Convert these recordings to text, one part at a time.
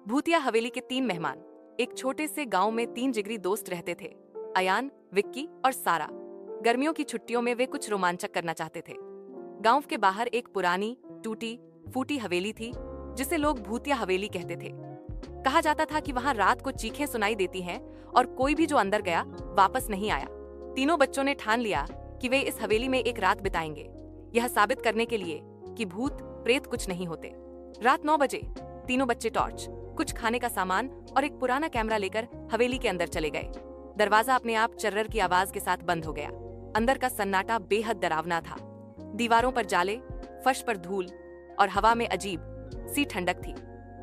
भूतिया हवेली के तीन मेहमान। एक छोटे से गांव में तीन जिगरी दोस्त रहते थे, अयान, विक्की और सारा। गर्मियों की छुट्टियों में वे कुछ रोमांचक करना चाहते थे। गांव के बाहर एक पुरानी टूटी फूटी हवेली थी जिसे लोग भूतिया हवेली कहते थे। कहा जाता था कि वहां रात को चीखें सुनाई देती हैं और कोई भी जो अंदर गया वापस नहीं आया। तीनों बच्चों ने ठान लिया कि वे इस हवेली में एक रात बिताएंगे, यह साबित करने के लिए कि भूत प्रेत कुछ नहीं होते। रात 9 बजे तीनों बच्चे टॉर्च, कुछ खाने का सामान और एक पुराना कैमरा लेकर हवेली के अंदर चले गए। दरवाजा अपने आप चर्रर की आवाज के साथ बंद हो गया। अंदर का सन्नाटा बेहद डरावना था। दीवारों पर जाले, फर्श पर धूल और हवा में अजीब सी ठंडक थी।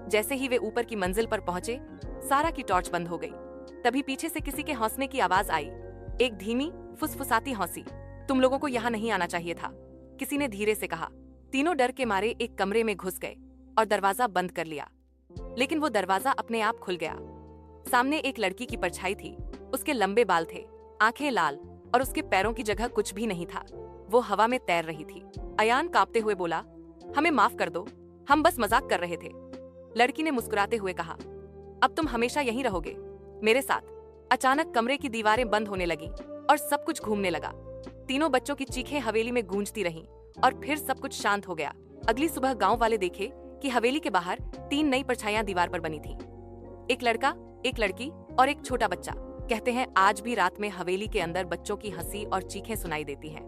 जैसे ही वे ऊपर की मंजिल पर पहुंचे, सारा की टॉर्च बंद हो गई। तभी पीछे से किसी के हंसने की आवाज आई, एक धीमी फुसफुसाती हंसी। तुम लोगों को यहाँ नहीं आना चाहिए था, किसी ने धीरे से कहा। तीनों डर के मारे एक कमरे में घुस गए और दरवाजा बंद कर लिया। लेकिन वो दरवाजा अपने आप खुल गया। सामने एक लड़की की परछाई थी। उसके लंबे बाल थे, आंखें लाल और उसके पैरों की जगह कुछ भी नहीं था। वो हवा में तैर रही थी। अयान कांपते हुए बोला, हमें माफ कर दो, हम बस मजाक कर रहे थे। लड़की ने मुस्कुराते हुए कहा, अब तुम हमेशा यहीं रहोगे मेरे साथ। अचानक कमरे की दीवारें बंद होने लगी और सब कुछ घूमने लगा। तीनों बच्चों की चीखें हवेली में गूंजती रहीं और फिर सब कुछ शांत हो गया। अगली सुबह गांव वाले देखे कि हवेली के बाहर 3 नई परछाइयां दीवार पर बनी थीं। एक लड़का, एक लड़की और एक छोटा बच्चा। कहते हैं आज भी रात में हवेली के अंदर बच्चों की हंसी और चीखें सुनाई देती हैं।